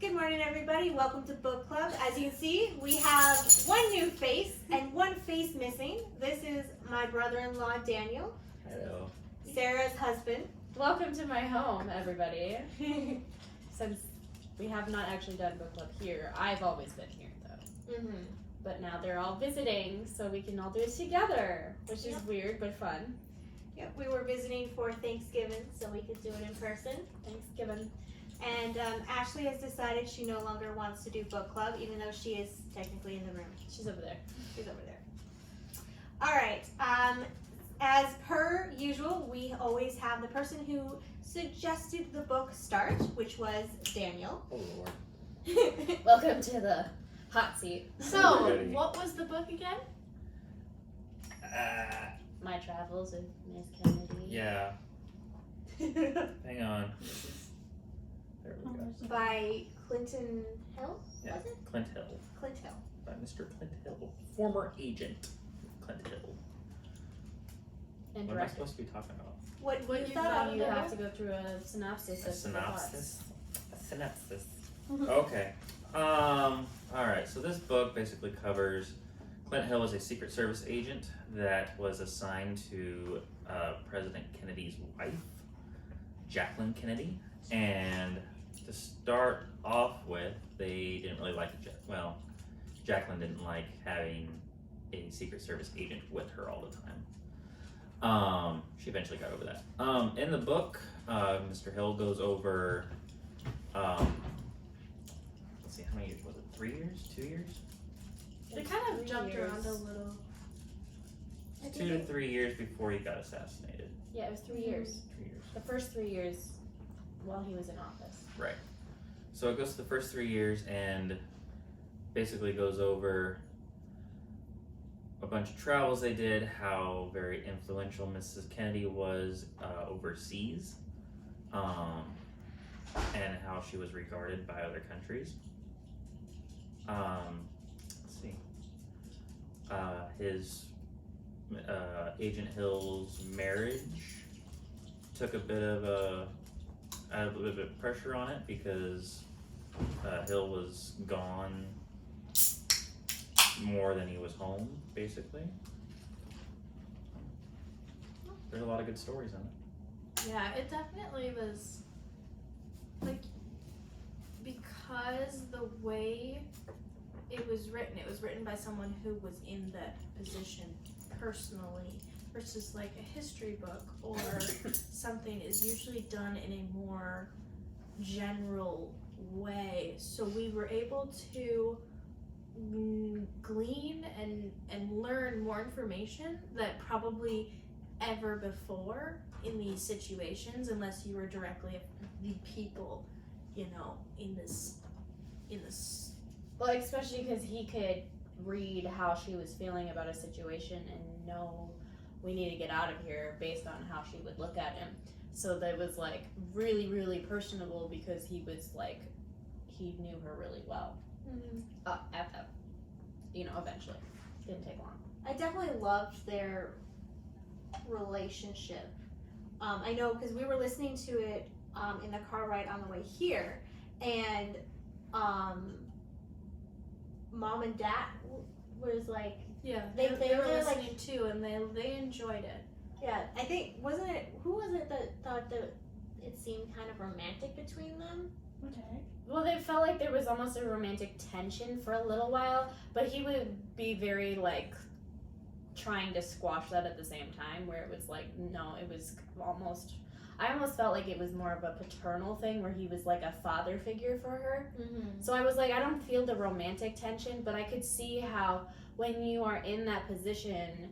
Good morning, everybody. Welcome to Book Club. As you can see, we have one new face and one face missing. This is my brother-in-law, Daniel. Hello. Sarah's husband. Welcome to my home, everybody. Since we have not actually done book club here, I've always been here though. Mm-hmm. But now they're all visiting, so we can all do it together, which is weird but fun. Yep, we were visiting for Thanksgiving, so we could do it in person. Thanksgiving. And Ashley has decided she no longer wants to do book club, even though she is technically in the room. She's over there. She's over there. All right. As per usual, we always have the person who suggested the book start, which was Daniel. Oh Lord. Welcome to the hot seat. So, what was the book again? My Travels with Miss Kennedy. Yeah. Hang on. There we go. By Clinton Hill, Yeah. was it? Clint Hill. Clint Hill. By Mr. Clint Hill. Former agent Clint Hill. And What am I director. supposed to be talking about? What What is you that thought on You the have to go through a synopsis A of the plots. synopsis? A synopsis. Okay. Alright, so this book basically covers Clint Hill is a Secret Service agent that was assigned to President Kennedy's wife, Jacqueline Kennedy. And to start off with, they didn't really like Jacqueline didn't like having a Secret Service agent with her all the time. She eventually got over that. In the book, Mr. Hill goes over, let's see, how many years was it? 3 years? 2 years? They kind of 3 jumped years. around a little. 2 to 3 years before he got assassinated. Yeah, it was 3 years. 3 years. The first 3 years while he was in office. Right. So it goes to the first 3 years and basically goes over a bunch of travels they did, how very influential Mrs. Kennedy was overseas, and how she was regarded by other countries. Let's see. His Agent Hill's marriage took a bit of added a little bit of pressure on it because Hill was gone more than he was home, basically. There's a lot of good stories in it. Yeah, it definitely was, like, because the way it was written by someone who was in that position personally versus like a history book or something is usually done in a more general way. So we were able to glean and learn more information that probably ever before in these situations, unless you were directly the people, you know, in this. Well, especially because he could read how she was feeling about a situation and know we need to get out of here based on how she would look at him. So that was like really, really personable because he was like, he knew her really well. At that, eventually. Didn't take long. I definitely loved their relationship. I know because we were listening to it in the car ride on the way here, and mom and dad was like, Yeah, They they were were like- listening too, and they enjoyed it. yeah, I think, who was it that thought that it seemed kind of romantic between them? Okay. Well, they felt like there was almost a romantic tension for a little while, but he would be very like trying to squash that at the same time, where it was like, no, it was I almost felt like it was more of a paternal thing where he was like a father figure for her. Mm-hmm. So I was like, I don't feel the romantic tension, but I could see how when you are in that position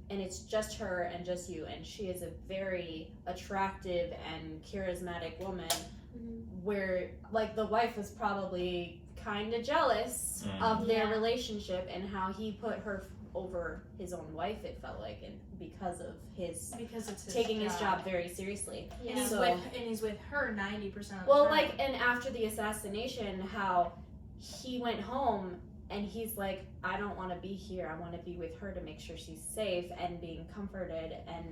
and it's just her and just you, and she is a very attractive and charismatic woman, where like the wife was probably kind of jealous of their Yeah. relationship and how he put her over his own wife, it felt like, and because of his Because it's taking his job very seriously. Yeah. And he's with her 90% of the Well, time. like, and after the assassination, how he went home and he's like, I don't want to be here. I want to be with her to make sure she's safe and being comforted, and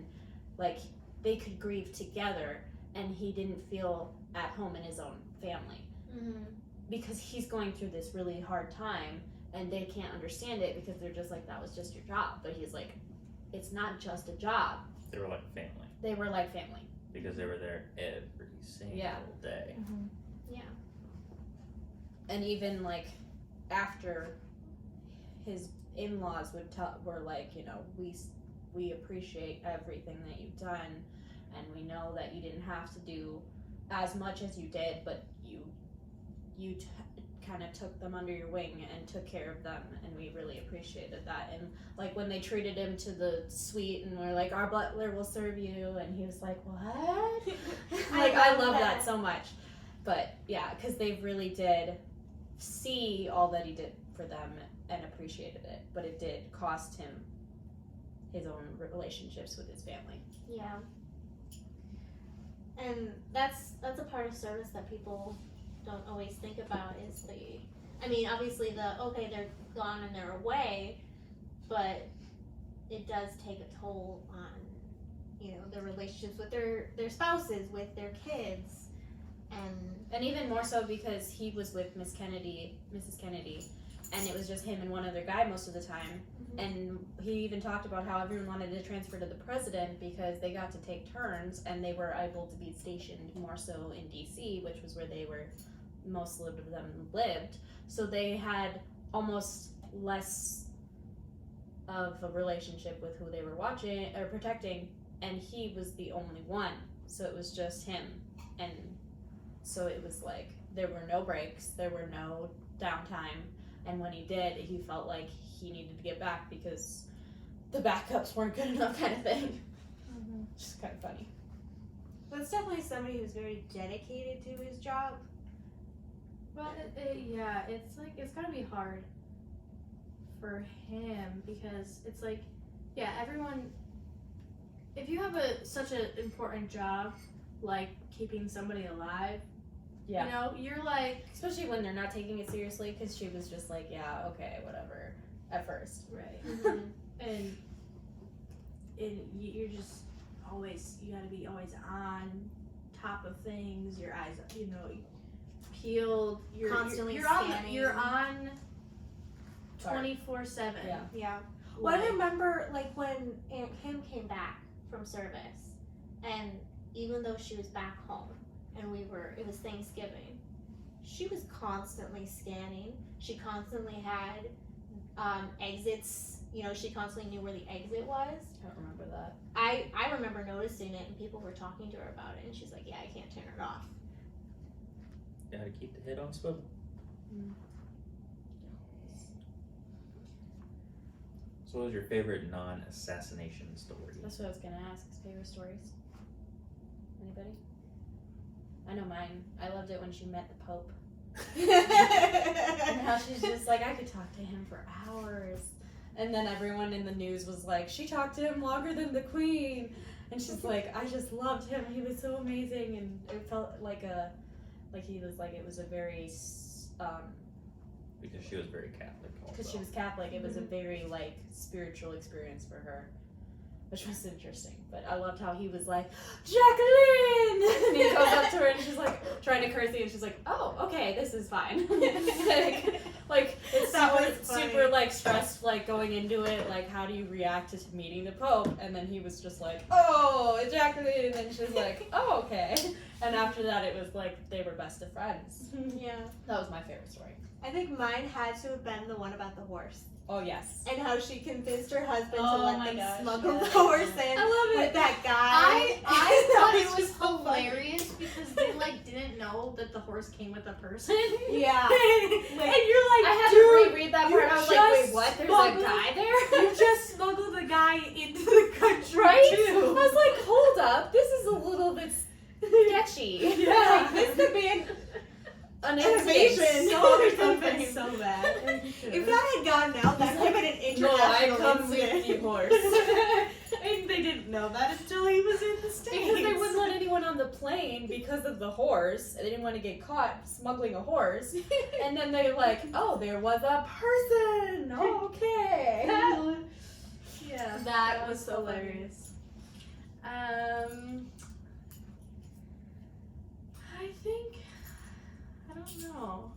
like they could grieve together, and he didn't feel at home in his own family. Mm-hmm. because he's going through this really hard time and they can't understand it because they're just like, that was just your job. But he's like, it's not just a job. They were like family They were like family. because they were there every single day. Yeah. And even like after his in-laws were like, you know, we appreciate everything that you've done, and we know that you didn't have to do as much as you did, but you kind of took them under your wing and took care of them, and we really appreciated that. And like when they treated him to the suite and were like, our butler will serve you, and he was like, what? Like I love that so much. But yeah, because they really did see all that he did for them and appreciated it, but it did cost him his own relationships with his family. Yeah. And that's a part of service that people don't always think about is obviously they're gone and they're away, but it does take a toll on, you know, their relationships with their spouses, with their kids, and even more so because he was with Mrs. Kennedy, and it was just him and one other guy most of the time. And he even talked about how everyone wanted to transfer to the president because they got to take turns and they were able to be stationed more so in DC, which was where most of them lived. So they had almost less of a relationship with who they were watching or protecting, and he was the only one. So it was just him. And so it was like there were no breaks, there were no downtime. And when he did, he felt like he needed to get back because the backups weren't good enough, kind of thing. Which is kind of funny. but it's definitely somebody who's very dedicated to his job. Well, it's like, it's gotta be hard for him because it's like, yeah, everyone, if you have such an important job, like keeping somebody alive, you know, you're like, Especially when they're not taking it seriously, because she was just like, yeah, okay, whatever, at first. right, and you're just always, you gotta be always on top of things, your eyes, you know, peeled, Constantly you're scanning. you're on Sorry. 24/7. Yeah. Yeah. Well, I remember like when Aunt Kim came back from service, and even though she was back home and it was Thanksgiving, she was constantly scanning. She constantly had exits. You know, she constantly knew where the exit was. I don't remember that. I remember noticing it, and people were talking to her about it, and she's like, "Yeah, I can't turn it off." Gotta keep the head on swivel. So what was your favorite non-assassination story? That's what I was gonna ask. His favorite stories. Anybody? I know mine. I loved it when she met the Pope. And how she's just like, I could talk to him for hours. And then everyone in the news was like, she talked to him longer than the Queen. And she's like, I just loved him. He was so amazing. And it felt like it was a very, Because she was very Catholic also. because she was Catholic, it was a very like spiritual experience for her, which was interesting. But I loved how he was like, Jacqueline, and he goes up to her and she's like trying to curse you, and she's like, oh, okay, this is fine. like it's super like stressed, like going into it, like how do you react to meeting the Pope? And then he was just like, oh, Jacqueline, and she's like, oh, okay. And after that, it was like they were best of friends. Yeah. That was my favorite story. I think mine had to have been the one about the horse. Oh yes. And how she convinced her husband to Oh let my them gosh, smuggle yeah. the horse in I love with it. that guy. I thought it That was so funny. hilarious because they like didn't know that the horse came with a person. Yeah. And you're like, I had dude, to reread that you part. I was like, wait, just what? There's smuggled- a guy there? You just smuggled the guy into the country right? I too. was like, hold up, this is a little bit sketchy. Yeah, this could be an invasion or something so bad. If that had gone out, that could have been an No, I international come with incident. the horse. And they didn't know that until he was in the States. Because they wouldn't let anyone on the plane because of the horse. They didn't want to get caught smuggling a horse. And then they're like, oh, there was a person. Okay. Yeah. That was so hilarious. I think, I don't know.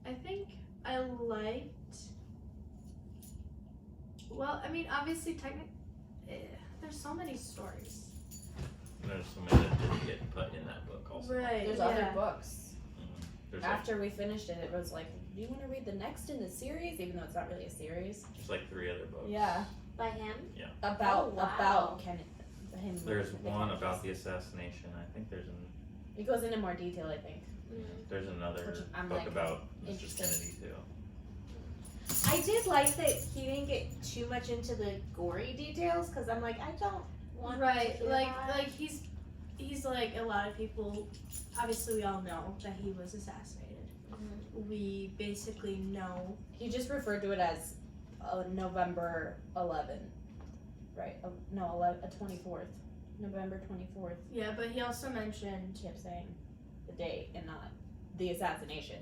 I think I liked. Well, I mean, obviously, there's so many stories. There's so many that didn't get put in that book also. Right. There's other books. There's After we finished it, it was like, do you want to read the next in the series? Even though it's not really a series. just like 3 other books. Yeah. By him? About Oh, wow. about him. There's one about the assassination. I think there's It goes into more detail, I think. there's another Which I'm, book like, about Mr. interested. Kennedy too. I did like that he didn't get too much into the gory details because I'm like, I don't want Right. to hear Like that. he's like a lot of people. Obviously, we all know that he was assassinated. We basically know. He just referred to it as November 11th. Right. No, 24th. November 24th. Yeah, but he also mentioned. He kept saying the date and not the assassination.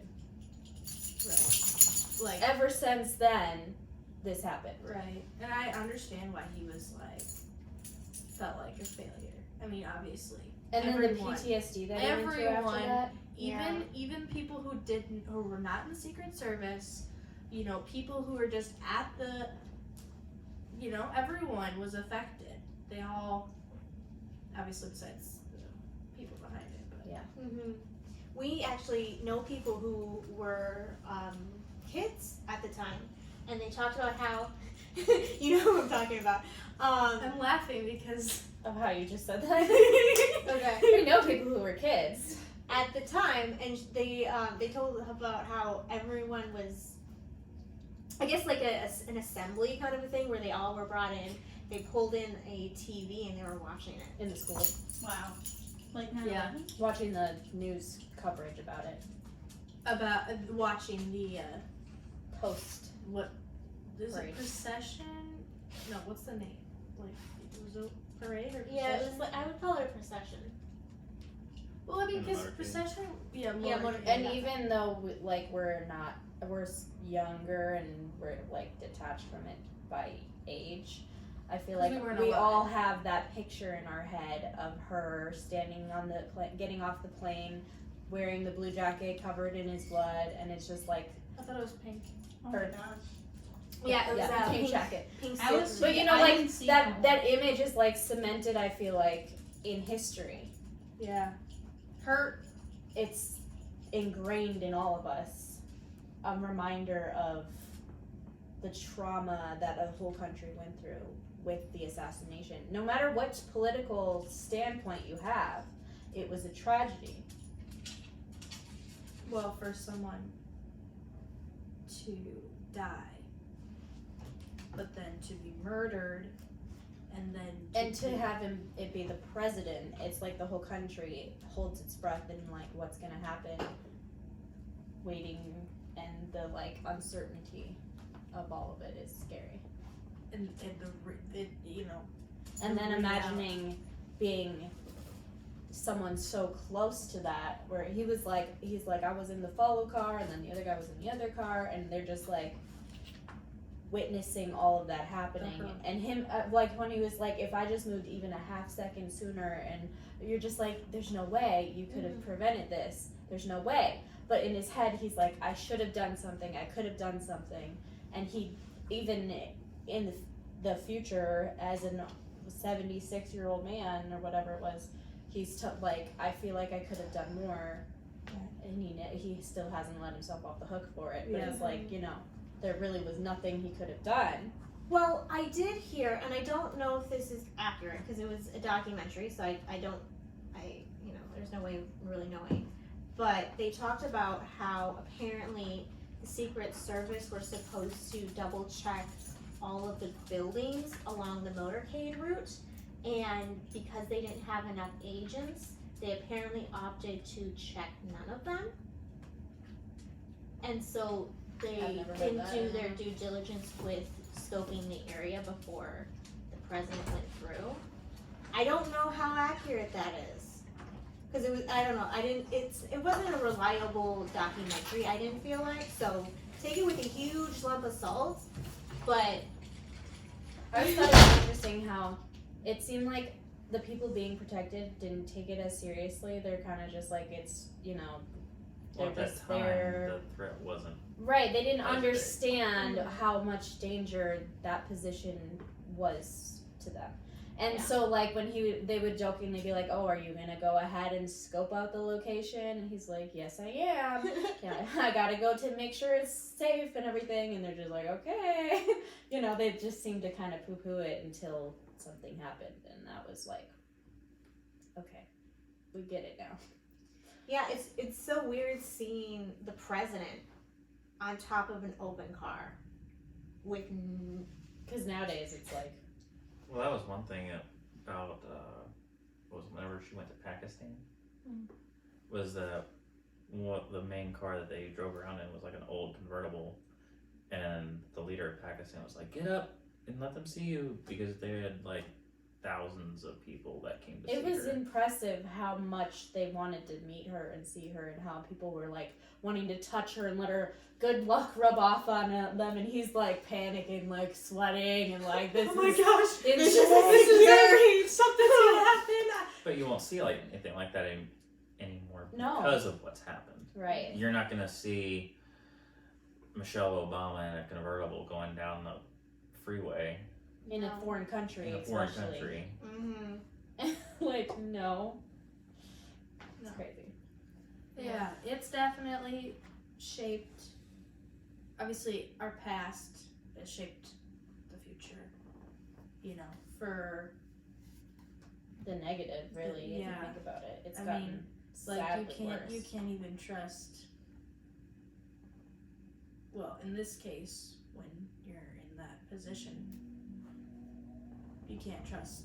Right. Like. Ever since then, this happened. Right. And I understand why he was like. Felt like a failure. I mean, obviously. And then Everyone. the PTSD that he went through after Everyone. that. Even people who were not in the Secret Service, you know, people who were just at the, you know, everyone was affected. They all, obviously besides the people behind it, but We actually know people who were kids at the time, and they talked about how, you know what I'm talking about. I'm laughing because Of how you just said that. Okay. We know people who were kids. At the time, and they told about how everyone was, I guess like an assembly kind of a thing where they all were brought in. They pulled in a TV and they were watching it. In the school. Wow. Like 9/11? Yeah. Watching the news coverage about it. about watching the Post. what is Parade. it, procession? No, what's the name? Like it was a parade or procession? Yeah, it was like, I would call it a procession. Well, I mean, And the because motorcade. procession, Yeah, motorcade. motorcade. And even though we're younger and we're like detached from it by age, I feel like We weren't we alive. all have that picture in our head of her standing on the getting off the plane, wearing the blue jacket covered in his blood, and it's just like I thought it was pink. Oh my Or- gosh. Yeah, it was a pink pink jacket. Pink I was suit. But you know, I like didn't see that that image is like cemented. I feel like in history, Yeah. it's ingrained in all of us. A reminder of the trauma that a whole country went through with the assassination. No matter what political standpoint you have, it was a tragedy. Well, for someone to die, but then to be murdered, and then And to have it be the president, it's like the whole country holds its breath and like what's gonna happen, waiting, and the like uncertainty of all of it is scary. and you know, And then Yeah. imagining being someone so close to that, where he's like, I was in the follow car, and then the other guy was in the other car, and they're just like witnessing all of that happening. Uh-huh. And him, like when he was like, if I just moved even a half second sooner, and you're just like, there's no way you could have prevented this. There's no way. But in his head, he's like, I should have done something. I could have done something. And he, even in the future, as a 76-year-old man or whatever it was, he's like, I feel like I could have done more. And he still hasn't let himself off the hook for it. But Yeah. it's like, you know, there really was nothing he could have done. Well, I did hear, and I don't know if this is accurate because it was a documentary, so there's no way of really knowing. But they talked about how apparently the Secret Service were supposed to double check all of the buildings along the motorcade route, and because they didn't have enough agents, they apparently opted to check none of them. And so they I've never heard didn't that. do their due diligence with scoping the area before the president went through. I don't know how accurate that is. Because it was, I don't know, it wasn't a reliable documentary, I didn't feel like, so take it with a huge lump of salt, but I just thought it was interesting how it seemed like the people being protected didn't take it as seriously. They're kind of just like, it's, you know, Well, they're at just that time, there. the threat wasn't. Right, they didn't As big. understand how much danger that position was to them. And Yeah. so, like, when they would jokingly be like, "Oh, are you gonna go ahead and scope out the location?" And he's like, "Yes, I am. Yeah, I gotta go to make sure it's safe and everything." And they're just like, "Okay," you know. They just seemed to kind of poo-poo it until something happened, and that was like, "Okay, we get it now." Yeah, it's so weird seeing the president on top of an open car with Because nowadays it's like, Well, that was one thing about was whenever she went to Pakistan. Was that what the main car that they drove around in was like an old convertible, and the leader of Pakistan was like, "Get up and let them see you," because they had like thousands of people that came to see it was her. impressive how much they wanted to meet her and see her, and how people were like wanting to touch her and let her good luck rub off on them, and he's like panicking, like sweating, and like this. Oh my is, gosh, it's this just is scary. Something's gonna happen. But you won't see like anything like that anymore No. because of what's happened. right. You're not gonna see Michelle Obama in a convertible going down the freeway In a foreign country, in a foreign especially. country. mm-hmm. Like no, it's No. crazy. Yeah, it's definitely shaped. Obviously, our past has shaped the future. You know, for The negative, really, if you Yeah. think about it, it's I gotten mean, like sadly worse. you can't even trust. Well, in this case, when you're in that position, you can't trust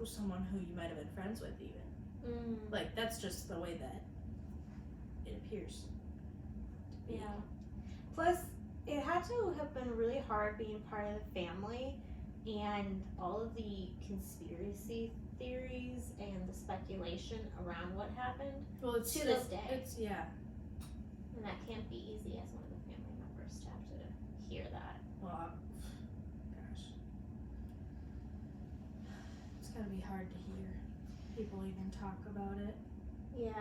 someone who you might have been friends with, even. Like, that's just the way that it appears to be. Yeah. Plus, it had to have been really hard being part of the family, and all of the conspiracy theories and the speculation around what happened. Well, it's To still, this day. It's, yeah. And that can't be easy as one of the family members to have to hear that. Well, gosh. It's gotta be hard to hear people even talk about it. Yeah.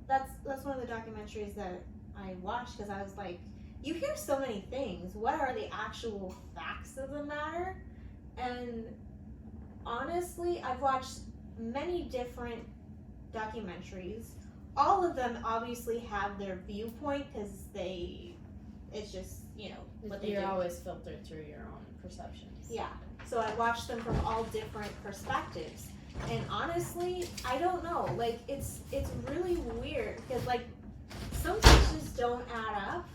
That's one of the documentaries that I watched, because I was like, you hear so many things. What are the actual facts of the matter? And honestly, I've watched many different documentaries. All of them obviously have their viewpoint, because it's just, you know, what they You're do. always filtered through your own perceptions. Yeah. So I watched them from all different perspectives. And honestly, I don't know. Like, it's really weird, because like some things just don't add up.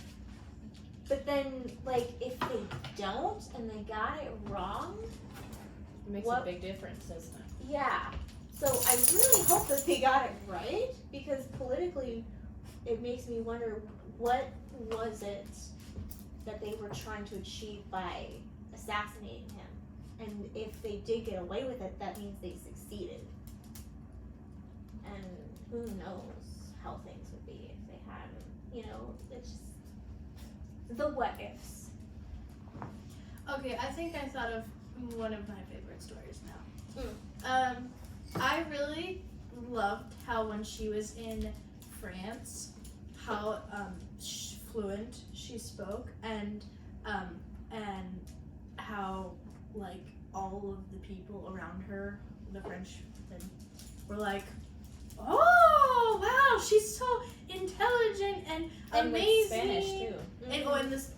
But then, like, if they don't and they got it wrong, It makes What- a big difference, doesn't it? yeah. So I really hope that they got it right, because politically, it makes me wonder, what was it that they were trying to achieve by assassinating him? And if they did get away with it, that means they succeeded. And who knows how things would be if they had him. You know, it's just the what ifs. Okay, I think I thought of one of my favorite stories now. Mm. I really loved how when she was in France, how fluent she spoke, and how like all of the people around her, the French, were like, "Oh wow, she's so intelligent and And amazing." with Spanish too.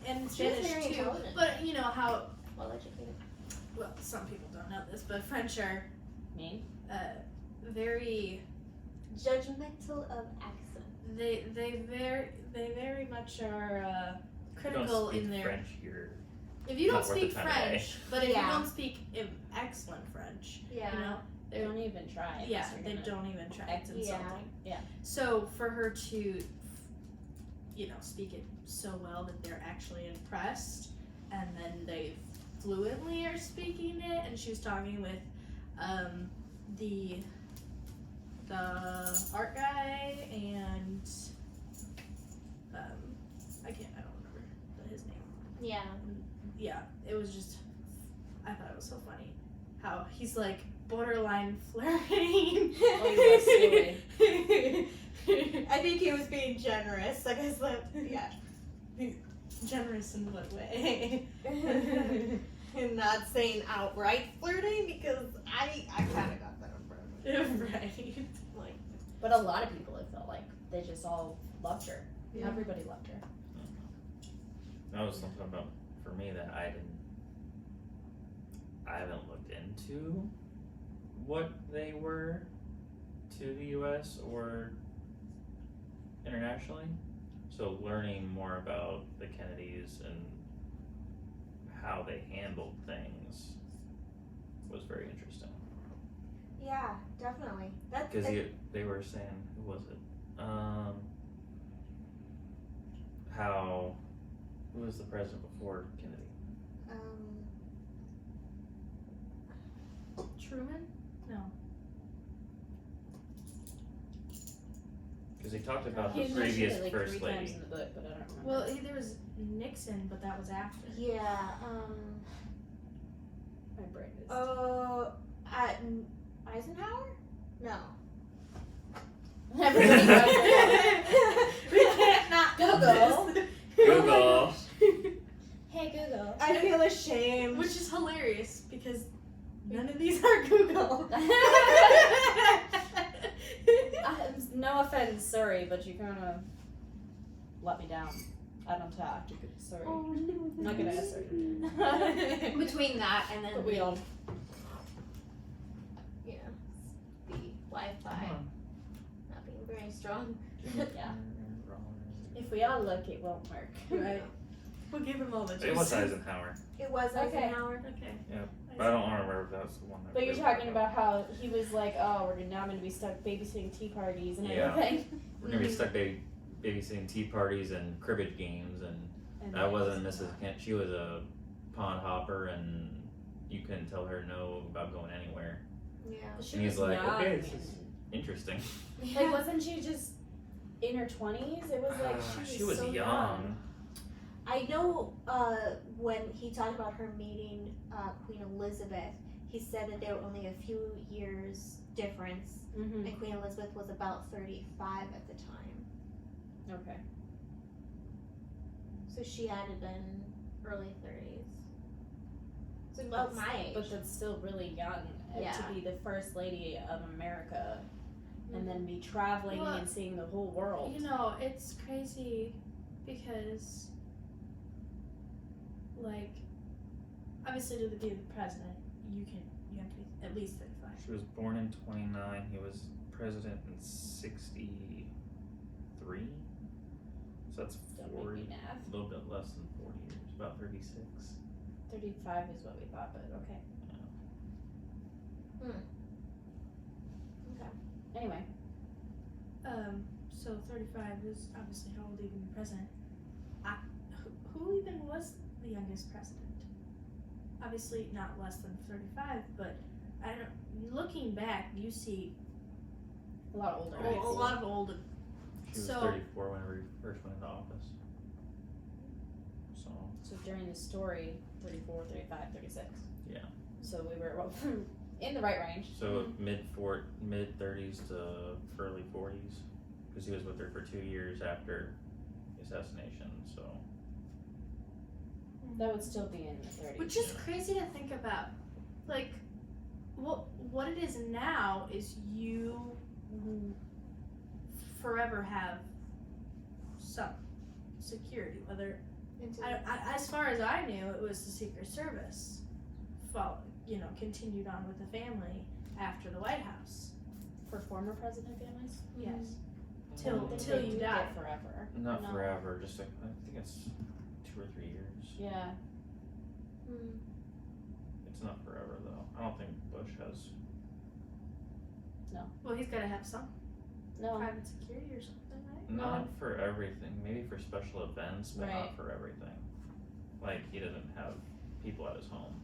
And She was Spanish very too. intelligent. But you know how, Well educated. well, some people don't know this, but French are Me? very, Judgmental of accent. they very much are If you don't critical speak in their. French, you're If you don't not worth the speak time of day. French, but if Yeah. you don't speak excellent French, Yeah. you know, They don't even try. yeah, unless they you're gonna- don't even try. It's Yeah. insulting. Yeah. So for her to, you know, speak it so well that they're actually impressed, and then they fluently are speaking it, and she was talking with the art guy and I don't remember his name. Yeah. Yeah, it was just, I thought it was so funny how he's like, borderline flirting. Oh, I think he was being generous. Like I said, yeah. Generous in what way? And not saying outright flirting because I kind of got that impression. Right. Like, But a lot of people, it felt like they just all loved her. Yeah. Everybody loved her. That was something about for me that I haven't looked into what they were to the U.S. or internationally. So learning more about the Kennedys and how they handled things was very interesting. yeah, definitely. That's Because they were saying, who was it? Who was the president before Kennedy? Truman? No. Because he talked about He the mentioned previous it like first 3 times lady. in the book, but I don't remember. Well, there was Nixon, but that was after. yeah. My brain is. Eisenhower? No. Everybody knows it. We can't not Google. Google. Hey Google. I feel ashamed. Which is hilarious because none of these are Google. No offense, sorry, but you kind of let me down. I don't talk. Sorry. I'm not gonna ask sorry. Between that and then But we all. yeah, the Wi-Fi not being very strong. Yeah. If we all look, it won't work. Right. We'll give him all the It was juices. Eisenhower, It was Okay. Eisenhower. Okay. but I don't remember if that was the one. That But you're we were talking about how he was like, oh, now I'm gonna be stuck babysitting tea parties and Yeah. everything. We're gonna be stuck babysitting tea parties and cribbage games, and that wasn't Mrs. Kent. She was a pond hopper, and you couldn't tell her no about going anywhere. Yeah. She And he's was like, young. okay, this is interesting. Like, wasn't she just in her 20s? It was like She was so young. I know when he talked about her meeting Queen Elizabeth, he said that there were only a few years difference, Mm-hmm. and Queen Elizabeth was about 35 at the time. Okay. So she had to been early 30s. So about my age. But that's still really young Yeah. to be the first lady of America and then be traveling Well, and seeing the whole world. You know, it's crazy because, like, obviously to be the president, you have to be at least 35. She was born in 29. He was president in 63. So that's Don't 40, make me math. a little bit less than 40 years, about 36. 35 is what we thought, but okay. Okay. Anyway. So 35 is obviously how old even the president. Who even was the youngest president? Obviously not less than 35, but I don't. Looking back, you see A lot older. a lot of old. She was So- 34 whenever he first went into office. So, So during the story, 34, 35, 36. Yeah. So we were in the right range. so mid 30s to early 40s, because he was with her for 2 years after the assassination. So That would still be in the 30s. Which is crazy to think about. Like, what it is now is you forever have some security. Whether as far as I knew, it was the Secret Service. Continued on with the family after the White House. For former president families? Yes, I don't think till they you do die. it forever. not No. forever, just like, I think it's 2 or 3 years. Yeah. It's not forever though. I don't think Bush has. Well, he's got to have some No. private security or something, right? Not for everything. Maybe for special events, but Right. not for everything. Like he doesn't have people at his home.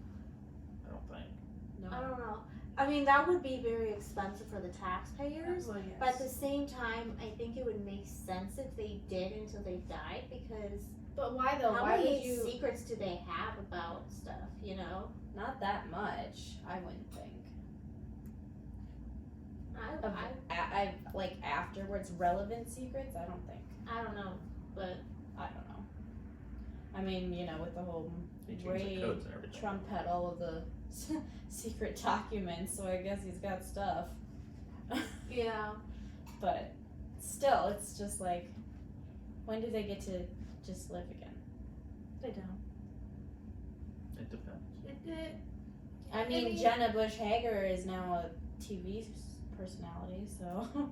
I don't think. No. I don't know. I mean, that would be very expensive for the taxpayers. Well, yes. But at the same time, I think it would make sense if they did until they died, because But why though? how Why many would you? secrets do they have about stuff, you know? Not that much, I wouldn't think. I like afterwards relevant secrets. I don't think. I don't know, but I don't know. I mean, you know, with the whole They changed Ray the codes and everything. Trump had all of the secret documents, so I guess he's got stuff. yeah. But still, it's just like, when do they get to just live again? They don't. It depends. I mean, Jenna Bush Hager is now a TV personality, so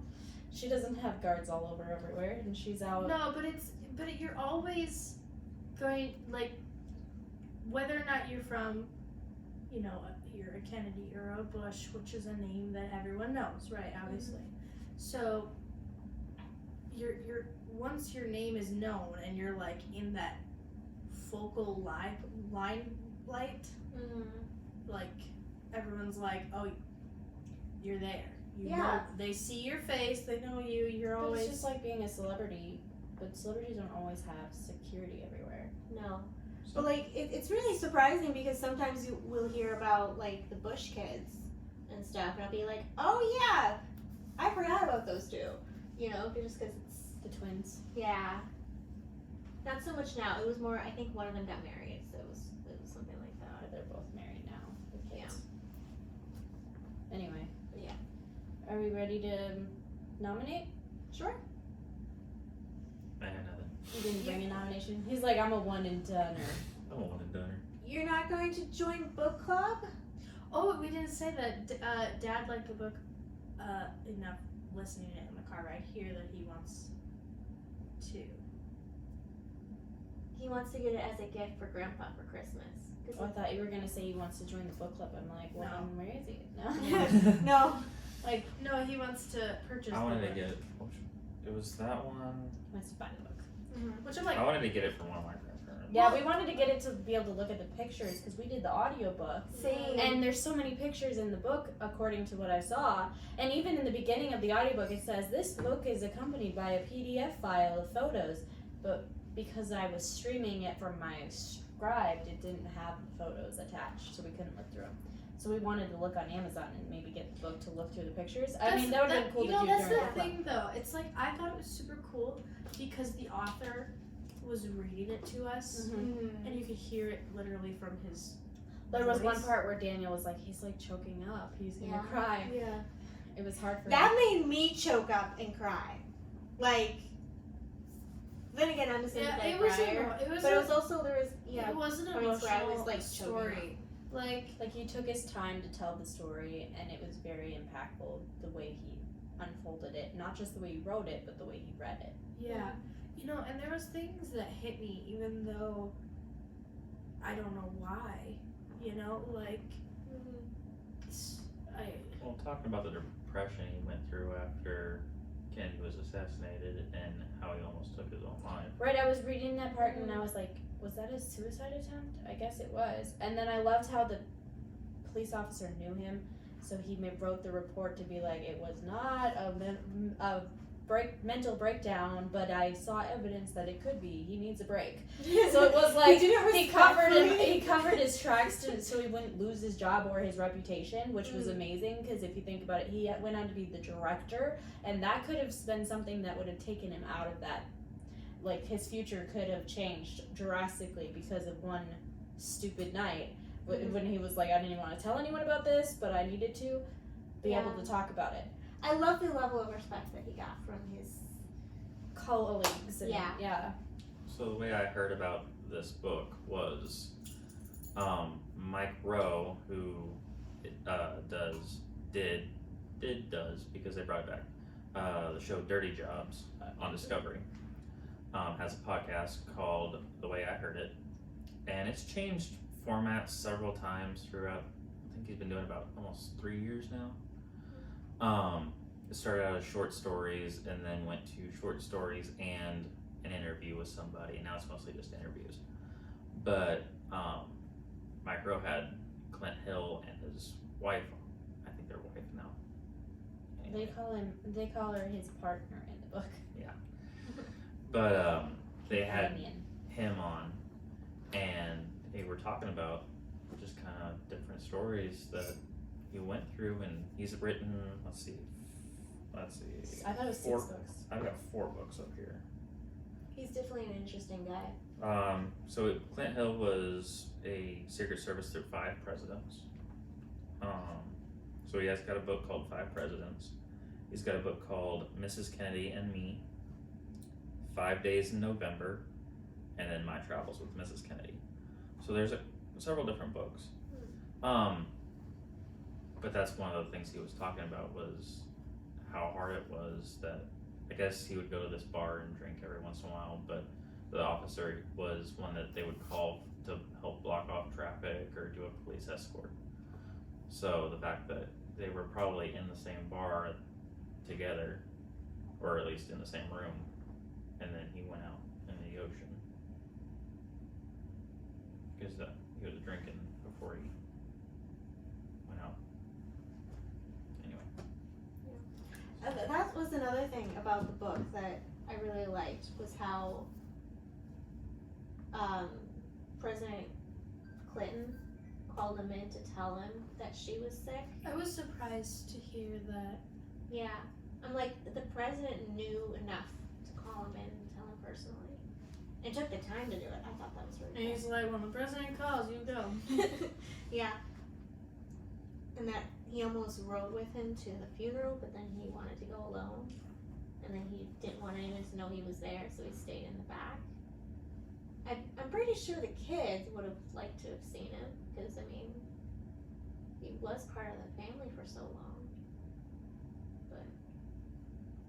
she doesn't have guards all over everywhere, and she's out. No, but you're always going, like, whether or not you're from, you know, you're a Kennedy or a Bush, which is a name that everyone knows, right? Obviously. So you're once your name is known and you're like in that focal limelight, like everyone's like, oh, you're there. You know, they see your face, they know you. You're But always. it's just like being a celebrity, but celebrities don't always have security everywhere. No. But like it's really surprising because sometimes you will hear about like the Bush kids and stuff, and I'll be like, oh yeah, I forgot about those two. You know, just because it's The twins. yeah. Not so much now. It was more. I think one of them got married, so it was something like that. But they're both married now with kids. Anyway. Yeah. Are we ready to nominate? Sure. I had nothing. You didn't bring a nomination? He's like, I'm a one and doneer. I'm a one and doneer. You're not going to join book club? Oh, we didn't say that. Dad liked the book enough listening to it in the car ride here that he wants to. He wants to get it as a gift for Grandpa for Christmas. Oh, I thought you were gonna say he wants to join the book club. I'm like, well, No. where is he? No. No. Like, no, he wants to purchase I wanted the to book. get it. It was that one. He wants to buy the book. Which I'm like, I wanted to get it from one of my grandparents. Yeah, we wanted to get it to be able to look at the pictures because we did the audiobook. Same. And there's so many pictures in the book, according to what I saw. And even in the beginning of the audiobook, it says this book is accompanied by a PDF file of photos. But because I was streaming it from my Scribd, it didn't have the photos attached, so we couldn't look through them. So we wanted to look on Amazon and maybe get the book to look through the pictures. I mean, that would have been cool you to know, do that's during the book club. thing, though. It's like, I thought it was super cool because the author was reading it to us, and you could hear it literally from his There was one voice. part where Daniel was like, he's like choking up. He's gonna cry. Yeah. It was hard for That him. made me choke up and cry. Like, then again, I'm a Yeah, sympathetic it was crier. it was But it was also, there was, it was an points where I emotional was, like, story. Like, Like he took his time to tell the story, and it was very impactful the way he unfolded it. Not just the way he wrote it, but the way he read it. yeah. You know, and there was things that hit me even though I don't know why. You know, like Well, talking about the depression he went through after Kennedy was assassinated and how he almost took his own life. Right, I was reading that part and I was like, was that a suicide attempt? I guess it was. And then I loved how the police officer knew him, so he wrote the report to be like, it was not a mental breakdown, but I saw evidence that it could be. He needs a break. So it was like he covered his tracks so he wouldn't lose his job or his reputation, which was amazing because if you think about it, he went on to be the director, and that could have been something that would have taken him out of that. Like his future could have changed drastically because of one stupid night when he was like, I didn't want to tell anyone about this, but I needed to be able to talk about it. I love the level of respect that he got from his Colleagues. And, yeah. So the way I heard about this book was Mike Rowe, who does because they brought it back the show Dirty Jobs on Discovery, has a podcast called The Way I Heard It, and it's changed formats several times throughout. I think he's been doing about almost 3 years now. It started out as short stories and then went to short stories and an interview with somebody. Now it's mostly just interviews. But Mike Rowe had Clint Hill and his wife. I think they're wife now. Anyway. They call her his partner in the book. But they had Companion. him on, and they were talking about just kind of different stories that he went through, and he's written, let's see. I thought it was 6 Four- books. I've got 4 books up here. He's definitely an interesting guy. So Clint Hill was a Secret Service through 5 presidents. So he has got a book called 5 Presidents. He's got a book called Mrs. Kennedy and Me, 5 Days in November, and then My Travels with Mrs. Kennedy. So there's several different books. But that's one of the things he was talking about was how hard it was that I guess he would go to this bar and drink every once in a while, but the officer was one that they would call to help block off traffic or do a police escort. So the fact that they were probably in the same bar together, or at least in the same room, and then he went out in the ocean because he was drinking before he went out. Anyway. That was another thing about the book that I really liked was how President Clinton called him in to tell him that she was sick. I was surprised to hear that. Yeah. I'm like, the president knew enough to call him in and tell him personally. And took the time to do it. I thought that was And really he's like, when the president calls, you go. cool. Yeah. And that he almost rode with him to the funeral, but then he wanted to go alone. And then he didn't want anyone to know he was there, so he stayed in the back. I'm pretty sure the kids would have liked to have seen him, because, I mean, he was part of the family for so long. But,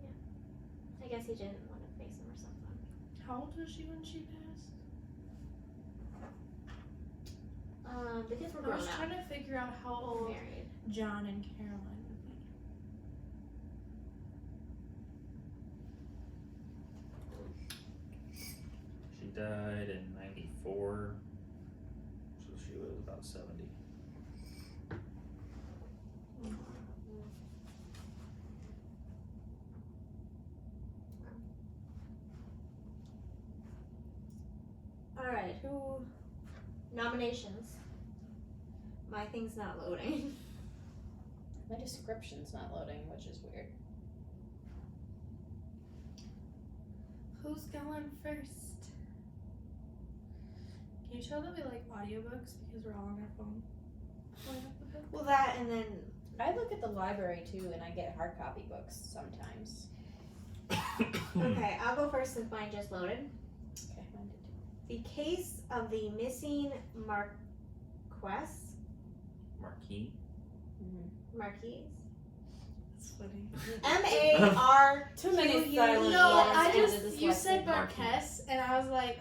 yeah. I guess he didn't want to face him or something. How old was she when she passed? The kids were I grown was up. trying to figure out how old Married. John and Caroline would be. She died in 94, so she was about 70. Alright, who? Nominations. My thing's not loading. My description's not loading, which is weird. Who's going first? Can you tell that we like audiobooks because we're all on our phone? Pulling up the book? Well, that and then I look at the library too, and I get hard copy books sometimes. okay, I'll go first since mine just loaded. Okay, mine did too. The case of the missing Marquise. That's funny. M-A-R. Too many Q-U-E-S. silent No, Yes, I and just the you said dyslexic Marquez, and I was like,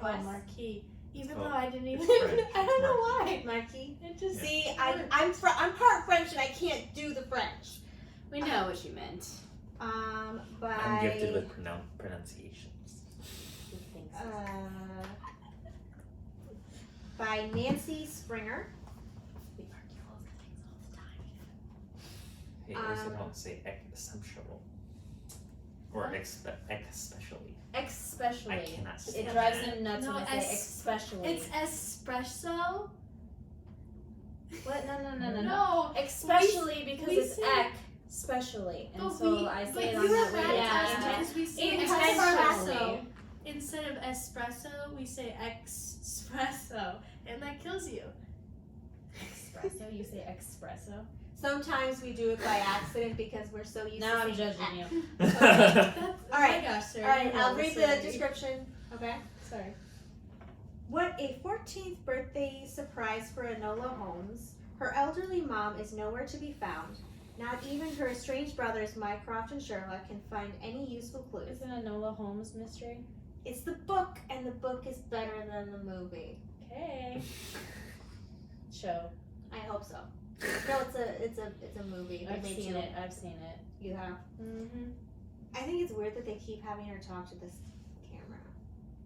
oh, Marquez. Marquis. Even Oh, though I didn't even, it's French. I don't know It's why. Marquis. It just See, I'm part French and I can't do the French. We know what you meant. By I'm gifted with pronunciations. by Nancy Springer. We argue over things all the time. Hey, at least I don't say exceptional. Or especially. Especially. I cannot say It that. drives him nuts No, when I say especially. It's espresso. What? No. No, Especially because we it's say- especially, and But so we- I but say it you on were that mad way. at us Yeah. because we say Intentionally. espresso instead of espresso. We say espresso, and that kills you. Espresso? You say espresso? Sometimes we do it by accident because we're so used Now to I'm saying judging X. you. That's, All oh right. my gosh, sir. Alright, you're I'll really read the sorry. description. Okay. Sorry. What a 14th birthday surprise for Enola Holmes. Her elderly mom is nowhere to be found. Not even her estranged brothers Mycroft and Sherlock can find any useful clues. Is it a Enola Holmes mystery? It's the book, and the book is better than the movie. Okay. Show. I hope so. No, it's a movie. They I've made seen two. it. I've seen it. You have. Mm-hmm. I think it's weird that they keep having her talk to this camera.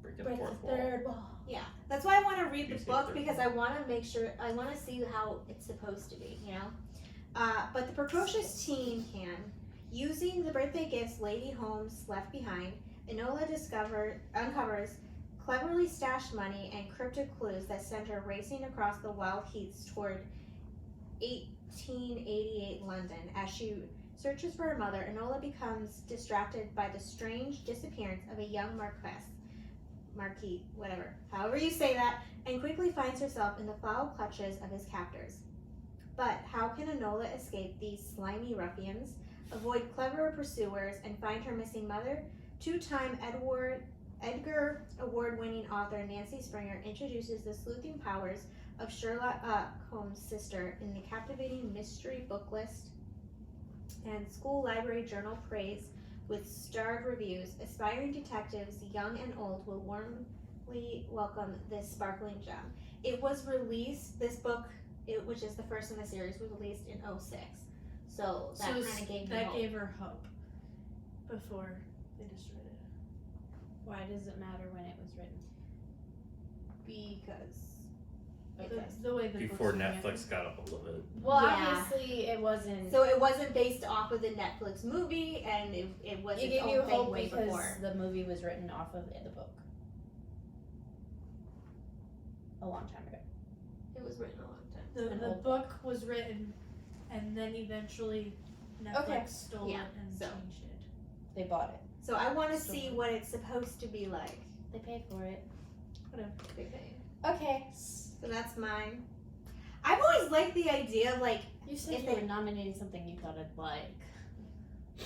Breaking the Break the fourth wall. third wall. Yeah, that's why I want to read You the say book third because wall. I want to make sure I want to see how it's supposed to be. You know. But the precocious teen can, using the birthday gifts Lady Holmes left behind, Enola uncovers cleverly stashed money and cryptic clues that send her racing across the wild heaths toward 1888 London as she searches for her mother, Enola becomes distracted by the strange disappearance of a young Marquis, whatever, however you say that, and quickly finds herself in the foul clutches of his captors. But how can Enola escape these slimy ruffians, avoid clever pursuers, and find her missing mother? Two-time Edgar Award-winning author Nancy Springer introduces the sleuthing powers of Sherlock Holmes' sister in the captivating mystery book list and school library journal praise with starred reviews. Aspiring detectives, young and old, will warmly welcome this sparkling gem. It was released, this book, which is the first in the series, was released in 2006. So that kind of gave me that hope. gave her hope before they destroyed it. Why does it matter when it was written? Because The way the Before books were Netflix written. got a hold of it. Well, Yeah. obviously it wasn't. so it wasn't based off of the Netflix movie, and it was It its gave own you thing hope way because before. the movie was written off of the book a long time ago. It was written a long time. An The old book was written, and then eventually Netflix Okay. stole Yeah, it and so. changed it. They bought it. So I want to Still see not. what it's supposed to be like. They paid for it. Big thing. Okay. So that's mine. I've always liked the idea of like, You said If you they- were nominating something you thought I'd like.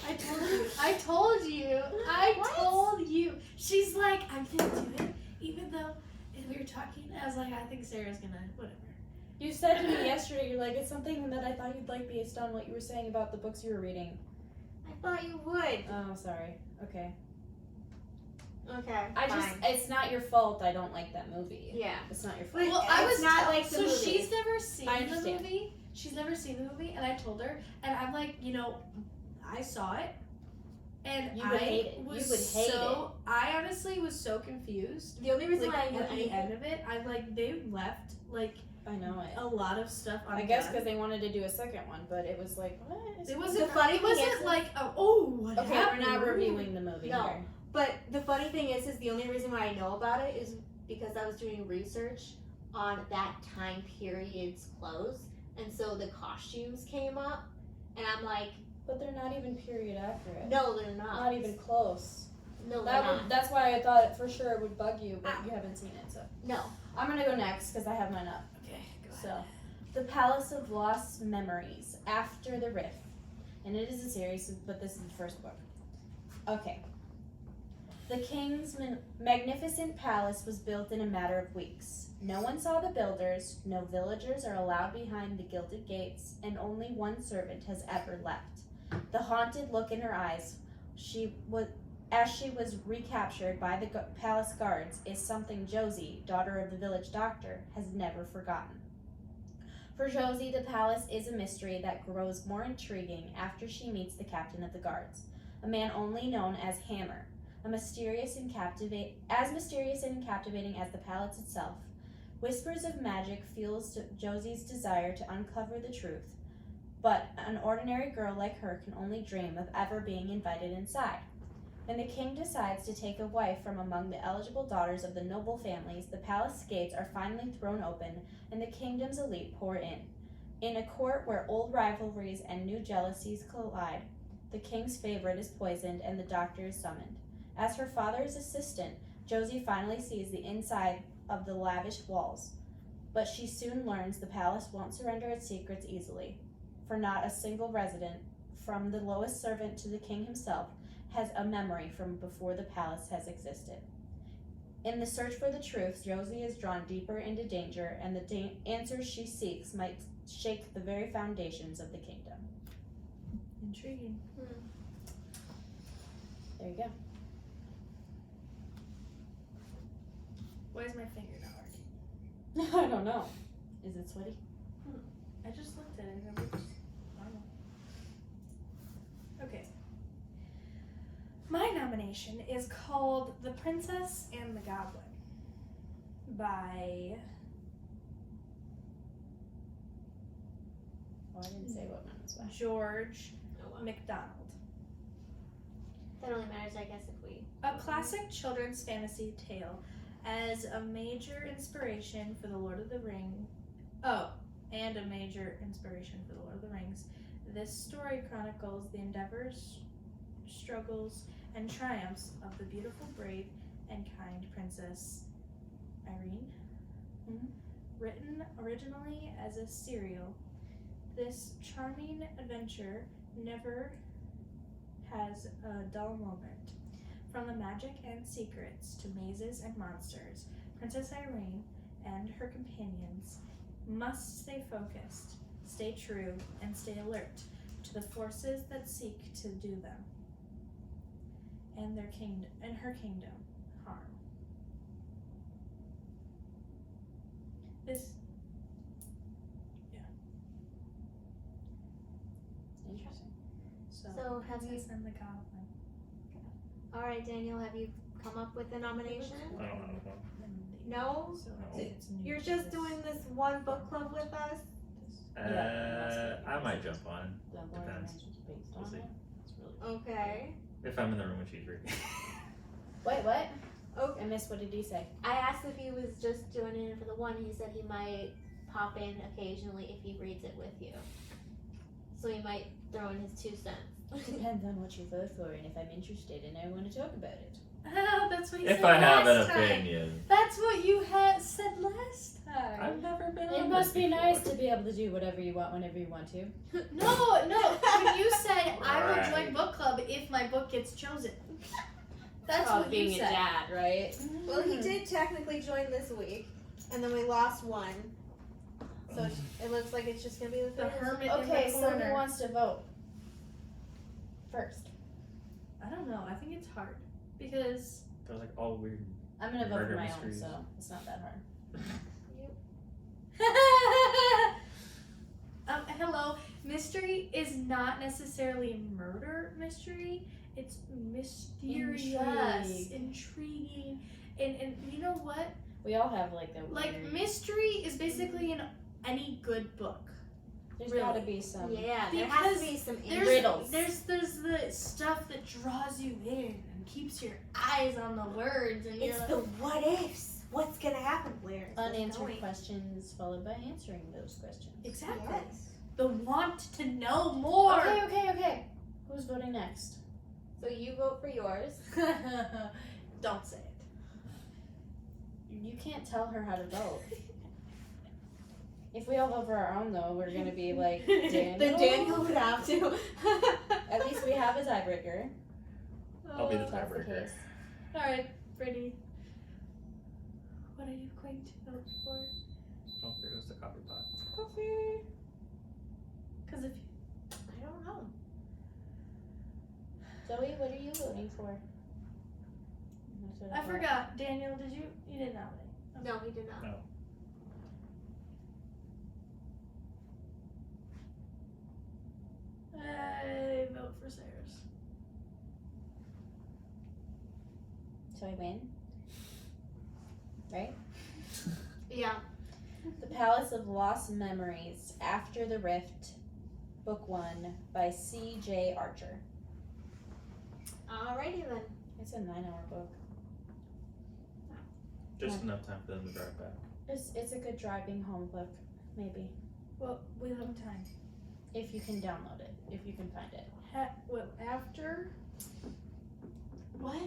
I told you. I told you. I What? told you. She's like, I'm gonna do it, even though if we were talking, I was like, I think Sarah's gonna whatever. You said to me yesterday, you're like, it's something that I thought you'd like based on what you were saying about the books you were reading. I thought you would. Oh, sorry. Okay. Okay. It's not your fault I don't like that movie. Yeah. It's not your fault. But Well, I it's was not like the so movie. she's never seen I the understand. movie. She's never seen the movie, and I told her, and I'm like, I saw it, and You would hate it. was You would hate so. I honestly was so confused. The only reason Like why I knew at the anything. end of it, I'm like, they left like I know it. a lot of stuff undone. I guess because they wanted to do a second one, but it was like, what? it wasn't. The funny it thing wasn't is- like, what Okay, happened? we're not reviewing the movie No. here. But the funny thing is the only reason why I know about it is because I was doing research on that time period's clothes, and so the costumes came up, and I'm like, But they're not even period accurate. no, they're not. Not even close. No, they're not. That's why I thought it for sure would bug you, but you haven't seen it, so. No. I'm gonna go next because I have mine up. Okay, go So, ahead. The Palace of Lost Memories, After the Rift. And it is a series, but this is the first book. Okay. The king's magnificent palace was built in a matter of weeks. No one saw the builders, no villagers are allowed behind the gilded gates, and only one servant has ever left. The haunted look in her eyes, as she was recaptured by the palace guards, is something Josie, daughter of the village doctor, has never forgotten. For Josie, the palace is a mystery that grows more intriguing after she meets the captain of the guards, a man only known as Hammer, as mysterious and captivating as the palace itself. Whispers of magic fuels Josie's desire to uncover the truth, but an ordinary girl like her can only dream of ever being invited inside. When the king decides to take a wife from among the eligible daughters of the noble families, the palace gates are finally thrown open and the kingdom's elite pour in. In a court where old rivalries and new jealousies collide, the king's favorite is poisoned and the doctor is summoned. As her father's assistant, Josie finally sees the inside of the lavish walls, but she soon learns the palace won't surrender its secrets easily, for not a single resident, from the lowest servant to the king himself, has a memory from before the palace has existed. In the search for the truth, Josie is drawn deeper into danger, and the answers she seeks might shake the very foundations of the kingdom. Intriguing. There you go. Why is my finger not working? I don't know. Is it sweaty? I just looked at it and it looks normal. Okay. My nomination is called The Princess and the Goblin by Oh, I didn't say what mine was by. George Oh, well. MacDonald. That only matters, I guess, if we. A classic children's fantasy tale as a major inspiration for The Lord of the Rings. Oh, and a major inspiration for The Lord of the Rings. This story chronicles the endeavors, struggles, and triumphs of the beautiful, brave, and kind Princess Irene. Written originally as a serial, this charming adventure never has a dull moment. From the magic and secrets to mazes and monsters, Princess Irene and her companions must stay focused, stay true, and stay alert to the forces that seek to do them and her kingdom harm. This Interesting. So have you? Princess and the Goblin. All right, Daniel, have you come up with a nomination? I don't know. No. So No. it's new You're to just this. doing this one book club with us? I might jump on. The Lord Depends. Mentions based We'll on see. it. It's really Okay. If I'm in the room when she's reading. Wait, what? Okay. I missed. What did he say? I asked if he was just joining in for the one. He said he might pop in occasionally if he reads it with you. So he might throw in his 2 cents. Depends on what you vote for and if I'm interested and I want to talk about it. Oh, that's what you If said I have an last time. opinion. That's what you had said last time. I've never been It on must this be before. nice to be able to do whatever you want whenever you want to. No. When you said I would Right. join book club if my book gets chosen. That's Oh, what being you a said. dad, right? Well, he did technically join this week, and then we lost one. So it looks like it's just gonna be the The third. hermit Okay, in the so corner. who wants to vote first? I don't know. I think it's hard because They're like all weird. I'm gonna vote Murder for my mysteries. own, so it's not that hard. hello, mystery is not necessarily murder mystery. It's mysterious, intriguing, and you know what? We all have like a Like weird- mystery is basically in any good book. There's really. gotta be some. Yeah, there has to Because be some There's Riddles. There's the stuff that draws you in and keeps your eyes on the words, and you're It's like, the what ifs. What's gonna happen? Where? is this Unanswered going? questions followed by answering those questions. exactly Yes. the want to know more. Okay. Who's voting next? So you vote for yours. Don't say it. You can't tell her how to vote. If we all vote for our own, though, we're gonna be like Daniel. Then Daniel would have to. At least we have a tiebreaker. I'll be the If that's the tiebreaker. case. All right, Brittany. What are you going to vote for? Oh, there goes the coffee pot. Coffee. Because if I don't know. Zoe, what are you voting for? I forgot, Daniel, did you didn't nominate? No, he did not. No. I vote for Sarah's. So I win. Right? Yeah. The Palace of Lost Memories, After the Rift, Book 1 by C.J. Archer. Alrighty then. It's a 9-hour book. Just enough time for them to drive back. It's a good driving home book, maybe. Well, we have time. If you can download it, if you can find it. After? What?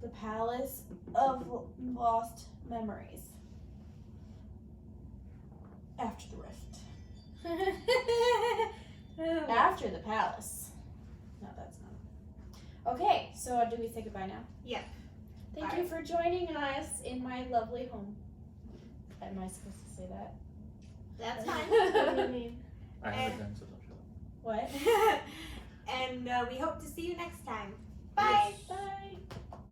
The Palace of Lost Memories. After the Rift. After the Palace. No, that's not. Okay, so do we say goodbye now? Yeah. Thank Bye. you for joining us in my lovely home. Am I supposed to say that? That's fine. What do you mean? I have a gun, so don't show up. What? And we hope to see you next time. Bye. Yes. Bye.